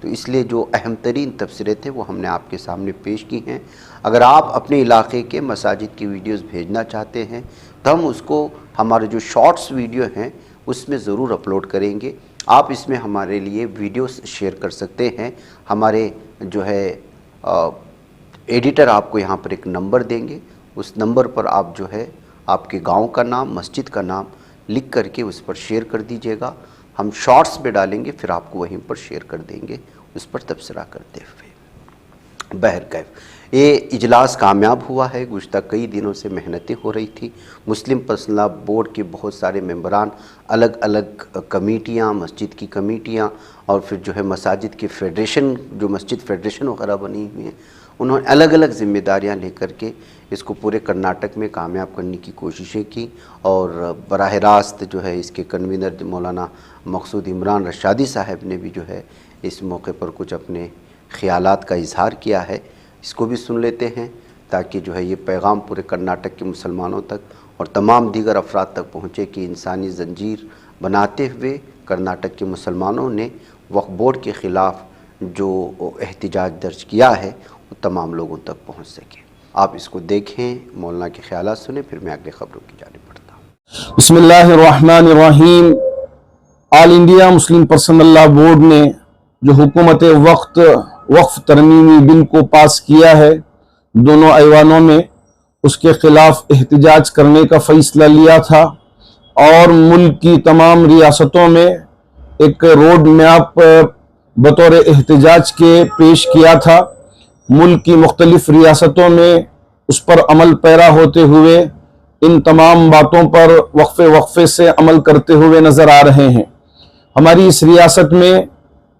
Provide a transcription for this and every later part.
تو اس لیے جو اہم ترین تبصرے تھے وہ ہم نے آپ کے سامنے پیش کی ہیں۔ اگر آپ اپنے علاقے کے مساجد کی ویڈیوز بھیجنا چاہتے ہیں تو ہم اس کو ہمارے جو شارٹس ویڈیو ہیں اس میں ضرور اپلوڈ کریں گے۔ آپ اس میں ہمارے لیے ویڈیوز شیئر کر سکتے ہیں۔ ہمارے جو ہے ایڈیٹر آپ کو یہاں پر ایک نمبر دیں گے، اس نمبر پر آپ جو ہے آپ کے گاؤں کا نام، مسجد کا نام لکھ کر کے اس پر شیئر کر دیجئے گا۔ ہم شارٹس میں ڈالیں گے، پھر آپ کو وہیں پر شیئر کر دیں گے اس پر تبصرہ کرتے ہوئے۔ بہرکیف یہ اجلاس کامیاب ہوا ہے۔ گزشتہ کئی دنوں سے محنتیں ہو رہی تھی۔ مسلم پرسنل لاء بورڈ کے بہت سارے ممبران، الگ الگ کمیٹیاں، مسجد کی کمیٹیاں اور پھر جو ہے مساجد کی فیڈریشن، جو مسجد فیڈریشن وغیرہ بنی ہوئی ہیں، انہوں نے الگ الگ ذمہ داریاں لے کر کے اس کو پورے کرناٹک میں کامیاب کرنے کی کوششیں کی، اور براہ راست جو ہے اس کے کنوینر مولانا مقصود عمران رشادی صاحب نے بھی جو ہے اس موقع پر کچھ اپنے خیالات کا اظہار کیا ہے۔ اس کو بھی سن لیتے ہیں تاکہ جو ہے یہ پیغام پورے کرناٹک کے مسلمانوں تک اور تمام دیگر افراد تک پہنچے کہ انسانی زنجیر بناتے ہوئے کرناٹک کے مسلمانوں نے وقف بورڈ کے خلاف جو احتجاج درج کیا ہے وہ تمام لوگوں تک پہنچ سکے۔ آپ اس کو دیکھیں، مولانا کے خیالات سنیں، پھر میں اگلے خبروں کی جانب بڑھتا ہوں۔ بسم اللہ الرحمن الرحیم۔ All India Muslim personal law board نے جو حکومت وقف ترمیمی بل کو پاس کیا ہے دونوں ایوانوں میں، اس کے خلاف احتجاج کرنے کا فیصلہ لیا تھا، اور ملک کی تمام ریاستوں میں ایک روڈ میپ بطور احتجاج کے پیش کیا تھا۔ ملک کی مختلف ریاستوں میں اس پر عمل پیرا ہوتے ہوئے ان تمام باتوں پر وقفے سے عمل کرتے ہوئے نظر آ رہے ہیں۔ ہماری اس ریاست میں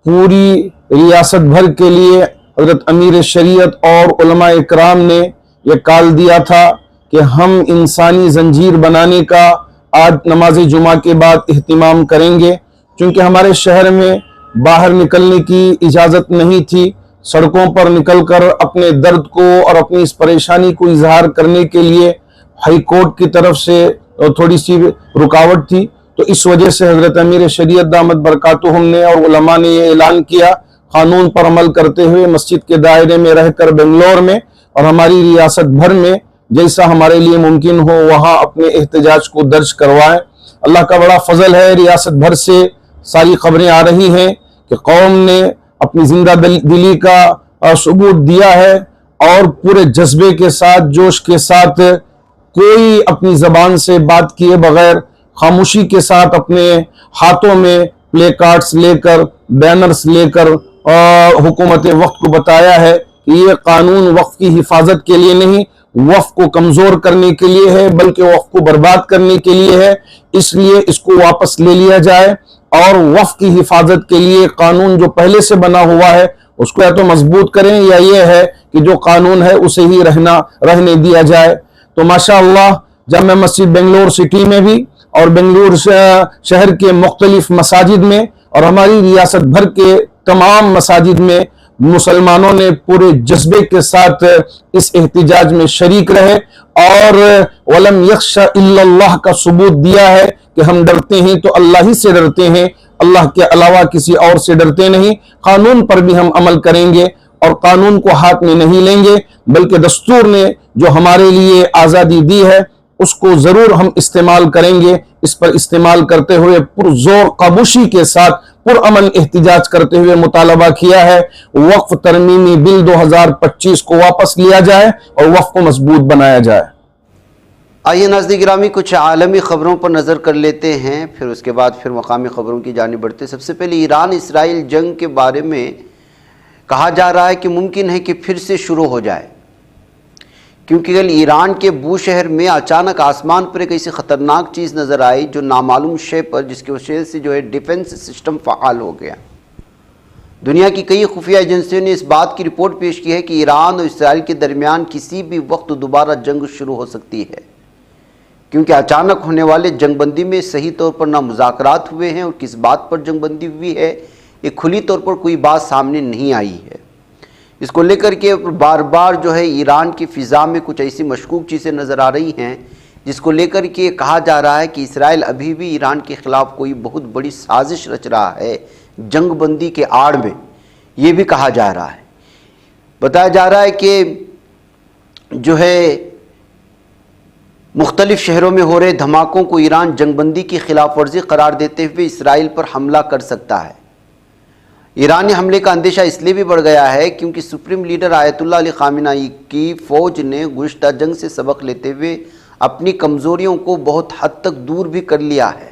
پوری ریاست بھر کے لیے حضرت امیر شریعت اور علماء اکرام نے یہ کال دیا تھا کہ ہم انسانی زنجیر بنانے کا آج نماز جمعہ کے بعد اہتمام کریں گے، چونکہ ہمارے شہر میں باہر نکلنے کی اجازت نہیں تھی۔ سڑکوں پر نکل کر اپنے درد کو اور اپنی اس پریشانی کو اظہار کرنے کے لیے ہائی کورٹ کی طرف سے تھوڑی سی رکاوٹ تھی، تو اس وجہ سے حضرت امیر شریعت دامت برکاتہم نے اور علماء نے یہ اعلان کیا، قانون پر عمل کرتے ہوئے مسجد کے دائرے میں رہ کر بنگلور میں اور ہماری ریاست بھر میں جیسا ہمارے لیے ممکن ہو وہاں اپنے احتجاج کو درج کروائیں۔ اللہ کا بڑا فضل ہے، ریاست بھر سے ساری خبریں آ رہی ہیں کہ قوم نے اپنی زندہ دلی کا ثبوت دیا ہے، اور پورے جذبے کے ساتھ، جوش کے ساتھ، کوئی اپنی زبان سے بات کیے بغیر خاموشی کے ساتھ اپنے ہاتھوں میں پلے کارڈز لے کر، بینرز لے کر حکومت وقف کو بتایا ہے کہ یہ قانون وقف کی حفاظت کے لیے نہیں، وقف کو کمزور کرنے کے لیے ہے، بلکہ وقف کو برباد کرنے کے لیے ہے۔ اس لیے اس کو واپس لے لیا جائے، اور وقف کی حفاظت کے لیے قانون جو پہلے سے بنا ہوا ہے اس کو یا تو مضبوط کریں، یا یہ ہے کہ جو قانون ہے اسے ہی رہنے دیا جائے۔ تو ماشاءاللہ جامع مسجد بنگلور سٹی میں بھی اور بنگلور شہر کے مختلف مساجد میں اور ہماری ریاست بھر کے تمام مساجد میں مسلمانوں نے پورے جذبے کے ساتھ اس احتجاج میں شریک رہے، اور وَلَمْ يَخْشَ إِلَّا اللَّهَ کا ثبوت دیا ہے کہ ہم ڈرتے ہیں تو اللہ ہی سے ڈرتے ہیں، اللہ کے علاوہ کسی اور سے ڈرتے نہیں۔ قانون پر بھی ہم عمل کریں گے اور قانون کو ہاتھ میں نہیں لیں گے، بلکہ دستور نے جو ہمارے لیے آزادی دی ہے اس کو ضرور ہم استعمال کریں گے۔ اس پر استعمال کرتے ہوئے پرزور خاموشی کے ساتھ پرامن احتجاج کرتے ہوئے مطالبہ کیا ہے وقف ترمیمی بل 2025 کو واپس لیا جائے اور وقف کو مضبوط بنایا جائے۔ آئیے ناظرین گرامی کچھ عالمی خبروں پر نظر کر لیتے ہیں، پھر اس کے بعد پھر مقامی خبروں کی جانب بڑھتے ہیں۔ سب سے پہلے ایران اسرائیل جنگ کے بارے میں کہا جا رہا ہے کہ ممکن ہے کہ پھر سے شروع ہو جائے، کیونکہ کل ایران کے بو شہر میں اچانک آسمان پر ایک ایسی خطرناک چیز نظر آئی جو نامعلوم شے پر، جس کی وجہ سے جو ہے ڈیفنس سسٹم فعال ہو گیا۔ دنیا کی کئی خفیہ ایجنسیوں نے اس بات کی رپورٹ پیش کی ہے کہ ایران اور اسرائیل کے درمیان کسی بھی وقت دوبارہ جنگ شروع ہو سکتی ہے، کیونکہ اچانک ہونے والے جنگ بندی میں صحیح طور پر نہ مذاکرات ہوئے ہیں، اور کس بات پر جنگ بندی ہوئی ہے یہ کھلی طور پر کوئی بات سامنے نہیں آئی ہے۔ اس کو لے کر کے بار بار جو ہے ایران کی فضا میں کچھ ایسی مشکوک چیزیں نظر آ رہی ہیں جس کو لے کر کے کہا جا رہا ہے کہ اسرائیل ابھی بھی ایران کے خلاف کوئی بہت بڑی سازش رچ رہا ہے جنگ بندی کے آڑ میں۔ یہ بھی کہا جا رہا ہے۔ بتایا جا رہا ہے کہ جو ہے مختلف شہروں میں ہو رہے دھماکوں کو ایران جنگ بندی کی خلاف ورزی قرار دیتے ہوئے اسرائیل پر حملہ کر سکتا ہے۔ ایرانی حملے کا اندیشہ اس لیے بھی بڑھ گیا ہے کیونکہ سپریم لیڈر آیت اللہ علی خامنہ ای کی فوج نے گزشتہ جنگ سے سبق لیتے ہوئے اپنی کمزوریوں کو بہت حد تک دور بھی کر لیا ہے۔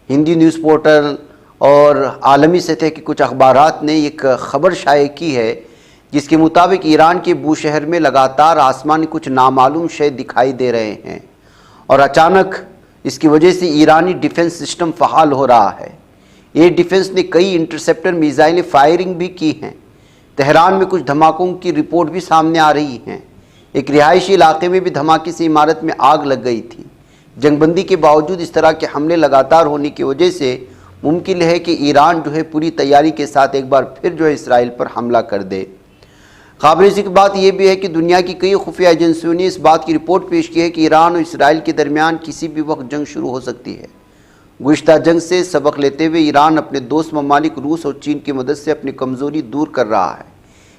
ہندی نیوز پورٹل اور عالمی سطح کے کچھ اخبارات نے ایک خبر شائع کی ہے جس کے مطابق ایران کے بوشہر میں لگاتار آسمان میں کچھ نامعلوم شے دکھائی دے رہے ہیں اور اچانک اس کی وجہ سے ایرانی ڈیفنس سسٹم فعال ہو رہا ہے۔ ایئر ڈیفنس نے کئی انٹرسیپٹر میزائل فائرنگ بھی کی ہیں۔ تہران میں کچھ دھماکوں کی رپورٹ بھی سامنے آ رہی ہیں۔ ایک رہائشی علاقے میں بھی دھماکے سے عمارت میں آگ لگ گئی تھی۔ جنگ بندی کے باوجود اس طرح کے حملے لگاتار ہونے کی وجہ سے ممکن ہے کہ ایران جو ہے پوری تیاری کے ساتھ ایک بار پھر جو ہے اسرائیل پر حملہ کر دے۔ قابل ذکر بات یہ بھی ہے کہ دنیا کی کئی خفیہ ایجنسیوں نے اس بات کی رپورٹ پیش کی ہے کہ ایران اور اسرائیل کے درمیان کسی بھی وقت جنگ شروع ہو سکتی ہے۔ گزشتہ جنگ سے سبق لیتے ہوئے ایران اپنے دوست ممالک روس اور چین کی مدد سے اپنی کمزوری دور کر رہا ہے۔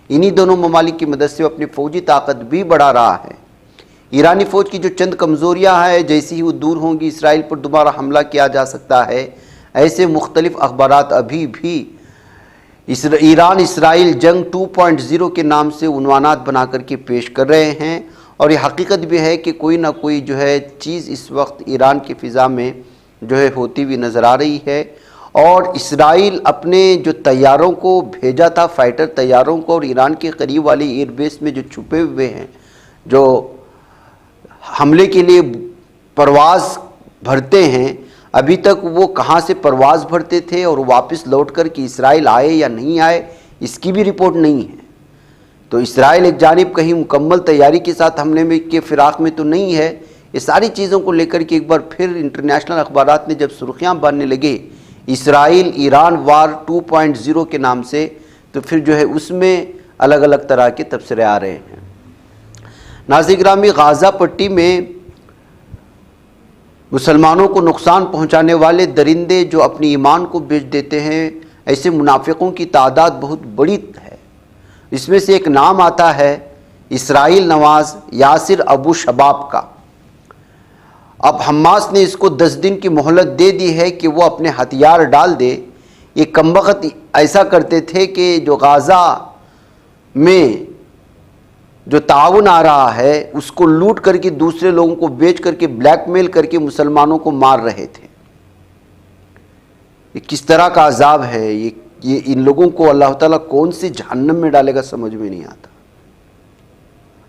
انہی دونوں ممالک کی مدد سے وہ اپنی فوجی طاقت بھی بڑھا رہا ہے۔ ایرانی فوج کی جو چند کمزوریاں ہیں جیسی ہی وہ دور ہوں گی اسرائیل پر دوبارہ حملہ کیا جا سکتا ہے، ایسے مختلف اخبارات ابھی بھی ایران اسرائیل جنگ 2.0 کے نام سے عنوانات بنا کر کے پیش کر رہے ہیں، اور یہ حقیقت بھی ہے کہ کوئی نہ کوئی جو ہے چیز اس وقت ایران کی فضا میں جو ہے ہوتی ہوئی نظر آ رہی ہے، اور اسرائیل اپنے جو طیاروں کو بھیجا تھا، فائٹر طیاروں کو، اور ایران کے قریب والی ایئر بیس میں جو چھپے ہوئے ہیں، جو حملے کے لیے پرواز بھرتے ہیں، ابھی تک وہ کہاں سے پرواز بھرتے تھے اور واپس لوٹ کر کہ اسرائیل آئے یا نہیں آئے اس کی بھی رپورٹ نہیں ہے۔ تو اسرائیل ایک جانب کہیں مکمل تیاری کے ساتھ حملے میں کے فراق میں تو نہیں ہے۔ یہ ساری چیزوں کو لے کر کے ایک بار پھر انٹرنیشنل اخبارات نے جب سرخیاں باندھنے لگے اسرائیل ایران وار 2.0 کے نام سے، تو پھر جو ہے اس میں الگ الگ طرح کے تبصرے آ رہے ہیں۔ ناظرین گرامی، غازہ پٹی میں مسلمانوں کو نقصان پہنچانے والے درندے جو اپنی ایمان کو بیچ دیتے ہیں، ایسے منافقوں کی تعداد بہت بڑی ہے۔ اس میں سے ایک نام آتا ہے اسرائیل نواز یاسر ابو شباب کا۔ اب حماس نے اس کو 10 دن کی مہلت دے دی ہے کہ وہ اپنے ہتھیار ڈال دے۔ یہ کمبخت ایسا کرتے تھے کہ جو غازہ میں جو تعاون آ رہا ہے اس کو لوٹ کر کے دوسرے لوگوں کو بیچ کر کے بلیک میل کر کے مسلمانوں کو مار رہے تھے۔ یہ کس طرح کا عذاب ہے، یہ ان لوگوں کو اللہ تعالیٰ کون سے جہنم میں ڈالے گا سمجھ میں نہیں آتا۔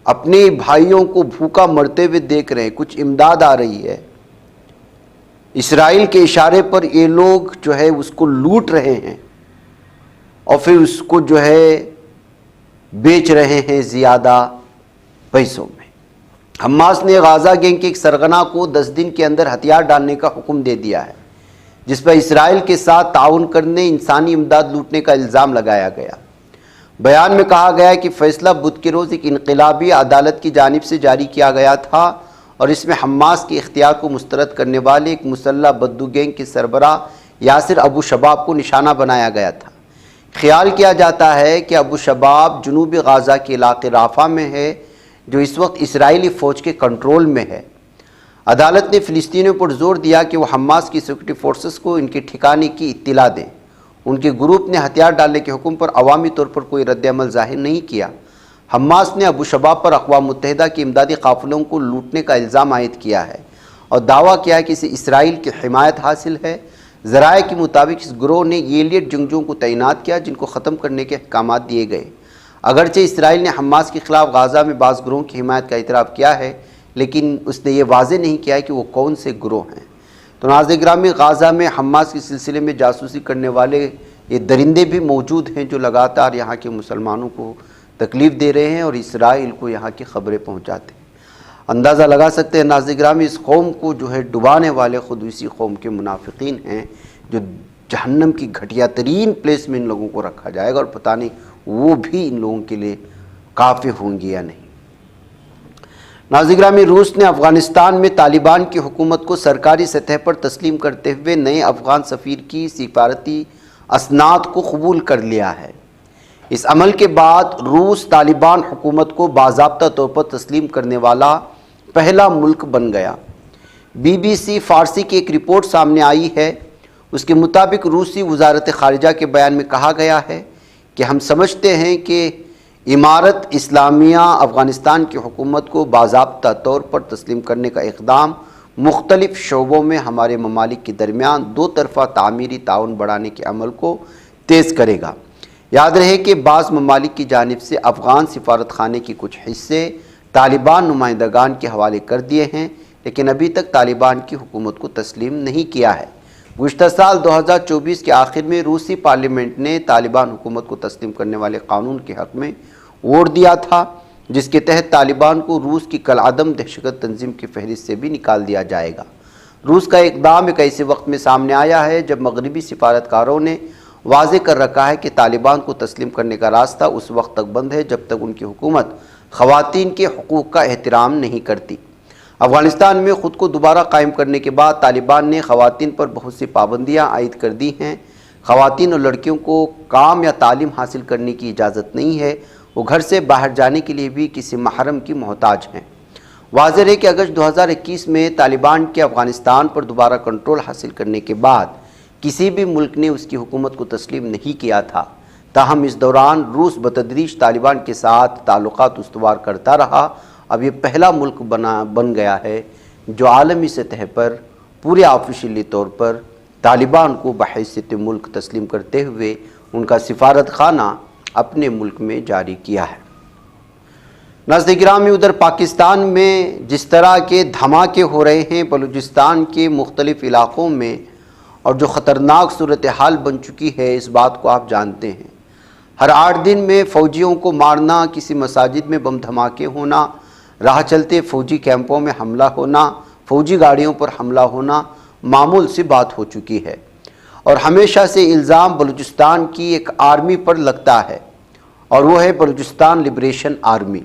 اپنے بھائیوں کو بھوکا مرتے ہوئے دیکھ رہے ہیں، کچھ امداد آ رہی ہے، اسرائیل کے اشارے پر یہ لوگ جو ہے اس کو لوٹ رہے ہیں اور پھر اس کو جو ہے بیچ رہے ہیں زیادہ پیسوں میں۔ حماس نے غازہ گینگ کے ایک سرغنہ کو 10 دن کے اندر ہتھیار ڈالنے کا حکم دے دیا ہے، جس پر اسرائیل کے ساتھ تعاون کرنے، انسانی امداد لوٹنے کا الزام لگایا گیا۔ بیان میں کہا گیا کہ فیصلہ بدھ کے روز ایک انقلابی عدالت کی جانب سے جاری کیا گیا تھا اور اس میں حماس کے اختیار کو مسترد کرنے والے ایک مسلح بدو گینگ کے سربراہ یاسر ابو شباب کو نشانہ بنایا گیا تھا۔ خیال کیا جاتا ہے کہ ابو شباب جنوبی غازہ کے علاقے رافع میں ہے جو اس وقت اسرائیلی فوج کے کنٹرول میں ہے۔ عدالت نے فلسطینیوں پر زور دیا کہ وہ حماس کی سیکورٹی فورسز کو ان کے ٹھکانے کی اطلاع دیں۔ ان کے گروپ نے ہتھیار ڈالنے کے حکم پر عوامی طور پر کوئی رد عمل ظاہر نہیں کیا۔ حماس نے ابو شباب پر اقوام متحدہ کے امدادی قافلوں کو لوٹنے کا الزام عائد کیا ہے اور دعویٰ کیا کہ اسے اسرائیل کی حمایت حاصل ہے۔ ذرائع کے مطابق اس گروہ نے ایلیٹ جنگجوؤں کو تعینات کیا جن کو ختم کرنے کے احکامات دیے گئے۔ اگرچہ اسرائیل نے حماس کے خلاف غازہ میں بعض گروہوں کی حمایت کا اعتراف کیا ہے، لیکن اس نے یہ واضح نہیں کیا کہ وہ کون سے گروہ ہیں۔ تو ناظرین گرامی، غازہ میں حماس کے سلسلے میں جاسوسی کرنے والے یہ درندے بھی موجود ہیں جو لگاتار یہاں کے مسلمانوں کو تکلیف دے رہے ہیں اور اسرائیل کو یہاں کی خبریں پہنچاتے ہیں۔ اندازہ لگا سکتے ہیں ناظرین گرامی، اس قوم کو جو ہے ڈبانے والے خود اسی قوم کے منافقین ہیں جو جہنم کی گھٹیا ترین پلیس میں ان لوگوں کو رکھا جائے گا اور پتہ نہیں وہ بھی ان لوگوں کے لیے کافی ہوں گی یا نہیں۔ ناظرین گرامی، روس نے افغانستان میں طالبان کی حکومت کو سرکاری سطح پر تسلیم کرتے ہوئے نئے افغان سفیر کی سفارتی اسناد کو قبول کر لیا ہے۔ اس عمل کے بعد روس طالبان حکومت کو باضابطہ طور پر تسلیم کرنے والا پہلا ملک بن گیا۔ BBC فارسی کی ایک رپورٹ سامنے آئی ہے، اس کے مطابق روسی وزارت خارجہ کے بیان میں کہا گیا ہے کہ ہم سمجھتے ہیں کہ امارت اسلامیہ افغانستان کی حکومت کو باضابطہ طور پر تسلیم کرنے کا اقدام مختلف شعبوں میں ہمارے ممالک کے درمیان دو طرفہ تعمیری تعاون بڑھانے کے عمل کو تیز کرے گا۔ یاد رہے کہ بعض ممالک کی جانب سے افغان سفارت خانے کی کچھ حصے طالبان نمائندگان کے حوالے کر دیے ہیں، لیکن ابھی تک طالبان کی حکومت کو تسلیم نہیں کیا ہے۔ گزشتہ سال 2024 کے آخر میں روسی پارلیمنٹ نے طالبان حکومت کو تسلیم کرنے والے قانون کے حق میں ووٹ دیا تھا، جس کے تحت طالبان کو روس کی کالعدم دہشتگرد تنظیم کی فہرست سے بھی نکال دیا جائے گا۔ روس کا اقدام ایک ایسے وقت میں سامنے آیا ہے جب مغربی سفارتکاروں نے واضح کر رکھا ہے کہ طالبان کو تسلیم کرنے کا راستہ اس وقت تک بند ہے جب تک ان کی حکومت خواتین کے حقوق کا احترام نہیں کرتی۔ افغانستان میں خود کو دوبارہ قائم کرنے کے بعد طالبان نے خواتین پر بہت سی پابندیاں عائد کر دی ہیں۔ خواتین اور لڑکیوں کو کام یا تعلیم حاصل کرنے کی اجازت نہیں ہے، وہ گھر سے باہر جانے کے لیے بھی کسی محرم کی محتاج ہیں۔ واضح ہے کہ اگست 2021 میں طالبان کے افغانستان پر دوبارہ کنٹرول حاصل کرنے کے بعد کسی بھی ملک نے اس کی حکومت کو تسلیم نہیں کیا تھا، تاہم اس دوران روس بتدریج طالبان کے ساتھ تعلقات استوار کرتا رہا۔ اب یہ پہلا ملک بن گیا ہے جو عالمی سطح پر پورے آفیشیلی طور پر طالبان کو بحیثیت ملک تسلیم کرتے ہوئے ان کا سفارت خانہ اپنے ملک میں جاری کیا ہے۔ ناظرین گرامی، ادھر پاکستان میں جس طرح کے دھماکے ہو رہے ہیں بلوچستان کے مختلف علاقوں میں، اور جو خطرناک صورتحال بن چکی ہے، اس بات کو آپ جانتے ہیں۔ ہر 8 دن میں فوجیوں کو مارنا، کسی مساجد میں بم دھماکے ہونا، راہ چلتے فوجی کیمپوں میں حملہ ہونا، فوجی گاڑیوں پر حملہ ہونا معمول سی بات ہو چکی ہے، اور ہمیشہ سے الزام بلوچستان کی ایک آرمی پر لگتا ہے، اور وہ ہے بلوچستان لبریشن آرمی۔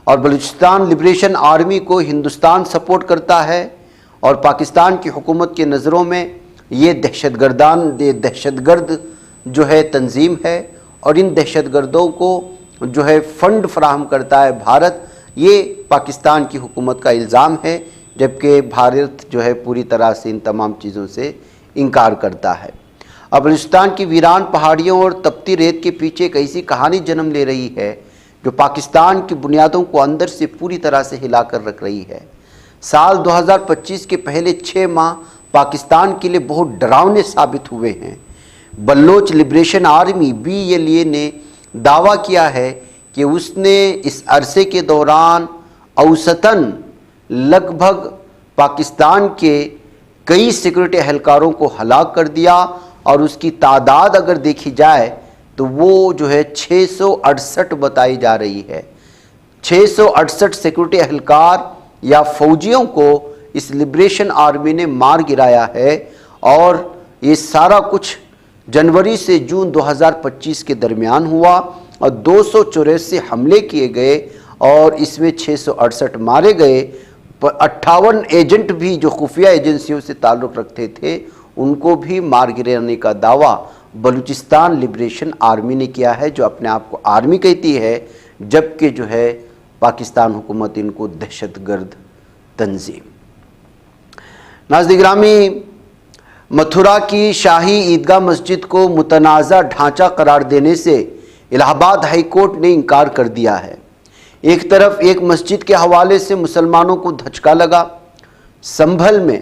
اور بلوچستان لبریشن آرمی کو ہندوستان سپورٹ کرتا ہے، اور پاکستان کی حکومت کے نظروں میں یہ دہشت گرد جو ہے تنظیم ہے، اور ان دہشت گردوں کو جو ہے فنڈ فراہم کرتا ہے بھارت۔ یہ پاکستان کی حکومت کا الزام ہے، جبکہ بھارت جو ہے پوری طرح سے ان تمام چیزوں سے انکار کرتا ہے۔ اب بلوچستان کی ویران پہاڑیوں اور تپتی ریت کے پیچھے ایک ایسی کہانی جنم لے رہی ہے جو پاکستان کی بنیادوں کو اندر سے پوری طرح سے ہلا کر رکھ رہی ہے۔ سال 2025 کے پہلے 6 ماہ پاکستان کے لیے بہت ڈراؤنے ثابت ہوئے ہیں۔ بلوچ لبریشن آرمی BLA نے دعویٰ کیا ہے کہ اس نے اس عرصے کے دوران اوسطاً لگ بھگ پاکستان کے کئی سیکورٹی اہلکاروں کو ہلاک کر دیا، اور اس کی تعداد اگر دیکھی جائے تو وہ جو ہے 668 بتائی جا رہی ہے۔ 668 سیکورٹی اہلکار یا فوجیوں کو اس لبریشن آرمی نے مار گرایا ہے، اور یہ سارا کچھ جنوری سے جون 2025 کے درمیان ہوا، اور 284 حملے کیے گئے، اور اس میں 668 مارے گئے۔ 58 ایجنٹ بھی جو خفیہ ایجنسیوں سے تعلق رکھتے تھے ان کو بھی مار گرانے کا دعویٰ بلوچستان لبریشن آرمی نے کیا ہے، جو اپنے آپ کو آرمی کہتی ہے، جبکہ جو ہے پاکستان حکومت ان کو دہشت گرد تنظیم۔ ناظرین گرامی، متھرا کی شاہی عیدگاہ مسجد کو متنازع ڈھانچہ قرار دینے سے الہ آباد ہائی کورٹ نے انکار کر دیا ہے۔ ایک طرف ایک مسجد کے حوالے سے مسلمانوں کو دھچکا لگا۔ سنبھل میں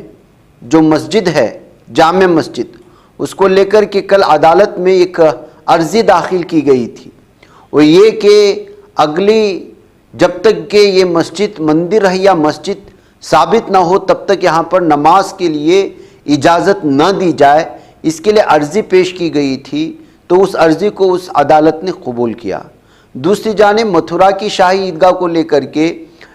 جو مسجد ہے جامع مسجد، اس کو لے کر کے کل عدالت میں ایک عرضی داخل کی گئی تھی، وہ یہ کہ اگلی جب تک کہ یہ مسجد مندر ہے یا مسجد ثابت نہ ہو تب تک یہاں پر نماز کے لیے اجازت نہ دی جائے، اس کے لیے عرضی پیش کی گئی تھی، تو اس عرضی کو اس عدالت نے قبول کیا۔ دوسری جانب متھرا کی شاہی عیدگاہ کو لے کر کے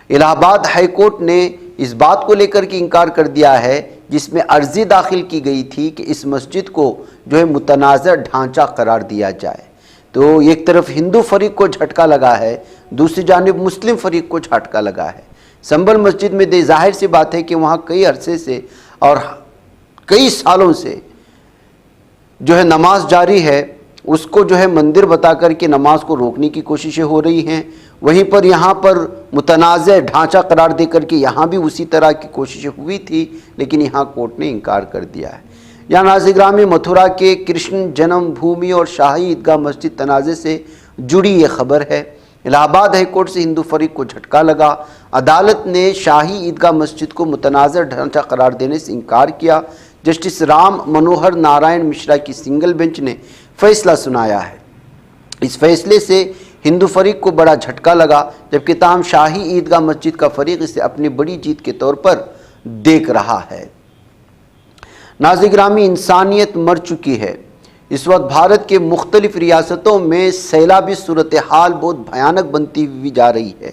الہ آباد ہائی کورٹ نے اس بات کو لے کر کے انکار کر دیا ہے جس میں عرضی داخل کی گئی تھی کہ اس مسجد کو جو ہے متنازع ڈھانچہ قرار دیا جائے۔ تو ایک طرف ہندو فریق کو جھٹکا لگا ہے، دوسری جانب مسلم فریق کو جھٹکا لگا ہے۔ سنبھل مسجد میں ظاہر سی بات ہے کہ وہاں کئی عرصے سے اور کئی سالوں سے جو ہے نماز جاری ہے، اس کو جو ہے مندر بتا کر کے نماز کو روکنے کی کوششیں ہو رہی ہیں، وہیں پر یہاں پر متنازع ڈھانچہ قرار دے کر کے یہاں بھی اسی طرح کی کوششیں ہوئی تھی، لیکن یہاں کورٹ نے انکار کر دیا ہے۔ یہاں ناظرین گرامی متھرا کے کرشن جنم بھومی اور شاہی عیدگاہ مسجد تنازع سے جڑی یہ خبر ہے۔ الہ آباد ہائی کورٹ سے ہندو فریق کو جھٹکا لگا، عدالت نے شاہی عیدگاہ مسجد کو متنازع ڈھانچہ قرار دینے سے انکار کیا۔ جسٹس رام منوہر نارائن مشرا کی سنگل بینچ نے فیصلہ سنایا ہے۔ اس فیصلے سے ہندو فریق کو بڑا جھٹکا لگا، جبکہ تاہم شاہی عیدگاہ مسجد کا فریق اسے اپنی بڑی جیت کے طور پر دیکھ رہا ہے۔ ناظرین گرامی، انسانیت مر چکی ہے۔ اس وقت بھارت کے مختلف ریاستوں میں سیلابی صورتحال بہت بھیانک بنتی ہوئی جا رہی ہے۔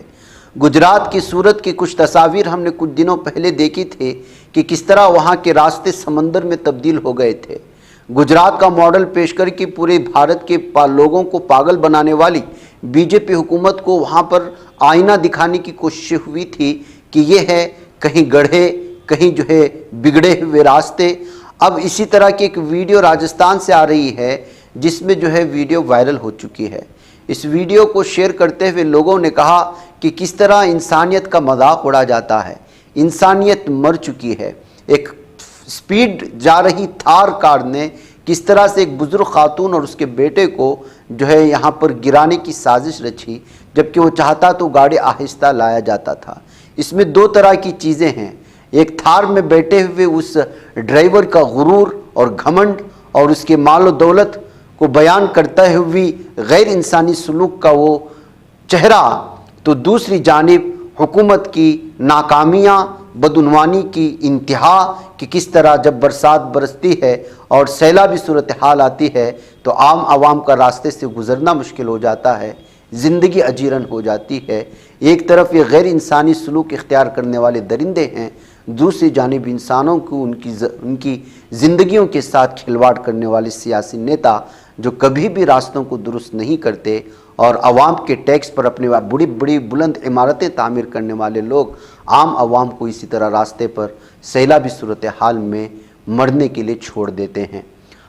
گجرات کی صورت کی کچھ تصاویر ہم نے کچھ دنوں پہلے دیکھی تھے کہ کس طرح وہاں کے راستے سمندر میں تبدیل ہو گئے تھے۔ گجرات کا ماڈل پیش کر کے پورے بھارت کے لوگوں کو پاگل بنانے والی بی جے پی حکومت کو وہاں پر آئینہ دکھانے کی کوشش ہوئی تھی کہ یہ ہے کہیں گڑھے، کہیں جو ہے بگڑے ہوئے راستے۔ اب اسی طرح کی ایک ویڈیو راجستھان سے آ رہی ہے جس میں جو ہے ویڈیو وائرل ہو چکی ہے۔ اس ویڈیو کو شیئر کرتے ہوئے لوگوں نے کہا کہ کس طرح انسانیت کا مذاق اڑا جاتا ہے، انسانیت مر چکی ہے۔ ایک سپیڈ جا رہی تھار کار نے کس طرح سے ایک بزرگ خاتون اور اس کے بیٹے کو جو ہے یہاں پر گرانے کی سازش رچی، جبکہ وہ چاہتا تو گاڑی آہستہ لایا جاتا تھا۔ اس میں دو طرح کی چیزیں ہیں، ایک تھار میں بیٹھے ہوئے اس ڈرائیور کا غرور اور گھمنڈ اور اس کے مال و دولت کو بیان کرتا ہوئی غیر انسانی سلوک کا وہ چہرہ، تو دوسری جانب حکومت کی ناکامیاں، بدعنوانی کی انتہا کہ کس طرح جب برسات برستی ہے اور سیلابی صورتحال آتی ہے تو عام عوام کا راستے سے گزرنا مشکل ہو جاتا ہے، زندگی اجیرن ہو جاتی ہے۔ ایک طرف یہ غیر انسانی سلوک اختیار کرنے والے درندے ہیں، دوسری جانب انسانوں کو ان کی زندگیوں کے ساتھ کھلواڑ کرنے والے سیاسی نیتا جو کبھی بھی راستوں کو درست نہیں کرتے اور عوام کے ٹیکس پر اپنے بڑی بڑی بلند عمارتیں تعمیر کرنے والے لوگ عام عوام کو اسی طرح راستے پر سیلابی صورتحال میں مرنے کے لیے چھوڑ دیتے ہیں۔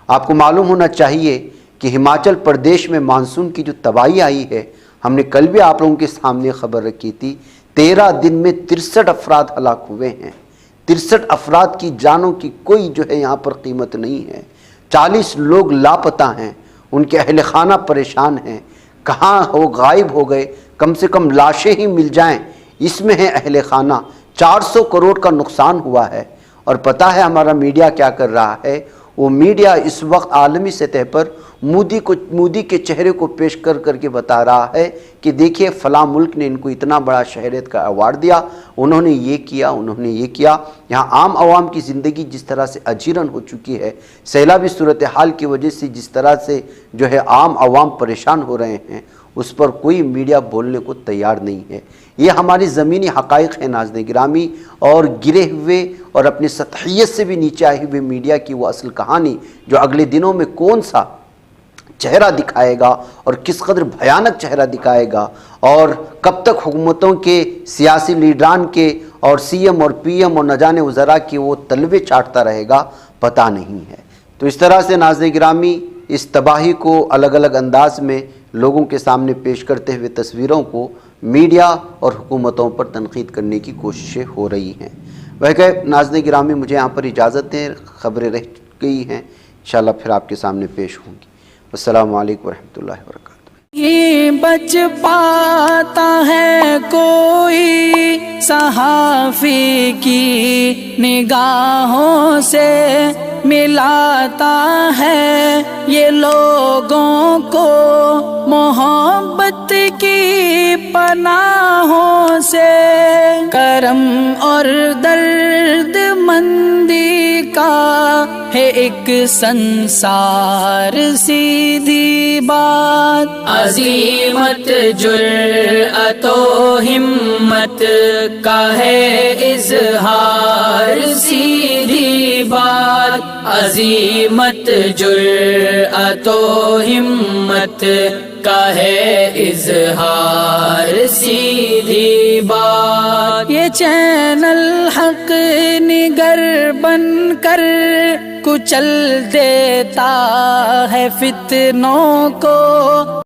آپ کو معلوم ہونا چاہیے کہ ہماچل پردیش میں مانسون کی جو تباہی آئی ہے، ہم نے کل بھی آپ لوگوں کے سامنے خبر رکھی تھی، 13 دن میں 63 افراد ہلاک ہوئے ہیں۔ 63 افراد کی جانوں کی کوئی جو ہے یہاں پر قیمت نہیں ہے۔ 40 لوگ لاپتہ ہیں، ان کے اہل خانہ پریشان ہیں، کہاں ہو غائب ہو گئے، کم سے کم لاشیں ہی مل جائیں، اس میں ہے اہل خانہ۔ 400 کروڑ کا نقصان ہوا ہے، اور پتہ ہے ہمارا میڈیا کیا کر رہا ہے؟ وہ میڈیا اس وقت عالمی سطح پر مودی کے چہرے کو پیش کر کر کے بتا رہا ہے کہ دیکھیے فلاں ملک نے ان کو اتنا بڑا شہریت کا ایوارڈ دیا، انہوں نے یہ کیا، انہوں نے یہ کیا۔ یہاں عام عوام کی زندگی جس طرح سے اجیرن ہو چکی ہے، سیلابی صورتحال کی وجہ سے جس طرح سے جو ہے عام عوام پریشان ہو رہے ہیں، اس پر کوئی میڈیا بولنے کو تیار نہیں ہے۔ یہ ہماری زمینی حقائق ہیں ناظرین گرامی، اور گرے ہوئے اور اپنی سطحیت سے بھی نیچے آئے ہوئے میڈیا کی وہ اصل کہانی جو اگلے دنوں میں کون سا چہرہ دکھائے گا اور کس قدر بھیانک چہرہ دکھائے گا، اور کب تک حکومتوں کے سیاسی لیڈران کے اور سی ایم اور پی ایم اور نہ جانے وزراء کے وہ تلوے چاٹتا رہے گا، پتہ نہیں ہے۔ تو اس طرح سے ناظرین گرامی اس تباہی کو الگ الگ انداز میں لوگوں کے سامنے پیش کرتے ہوئے تصویروں کو میڈیا اور حکومتوں پر تنقید کرنے کی کوششیں ہو رہی ہیں۔ ویسے ناظرین گرامی مجھے یہاں پر اجازت دیں، خبریں رہ گئی ہیں، انشاءاللہ پھر آپ کے سامنے پیش ہوں گی۔ السلام علیکم ورحمۃ اللہ وبرکاتہ۔ یہ بچ پاتا ہے کوئی صحافی کی نگاہوں سے، ملاتا ہے یہ لوگوں کو محبت کی پناہوں سے، کرم اور درد مندی کا ہے ایک سنسار سیدھی بات، عزیمت جرأت و ہمت کا ہے اظہار سیدھی بات، عزیمت جرأت و ہمت کا ہے اظہار سیدھی بات۔ یہ چینل حق نگر بن کر کچل دیتا ہے فتنوں کو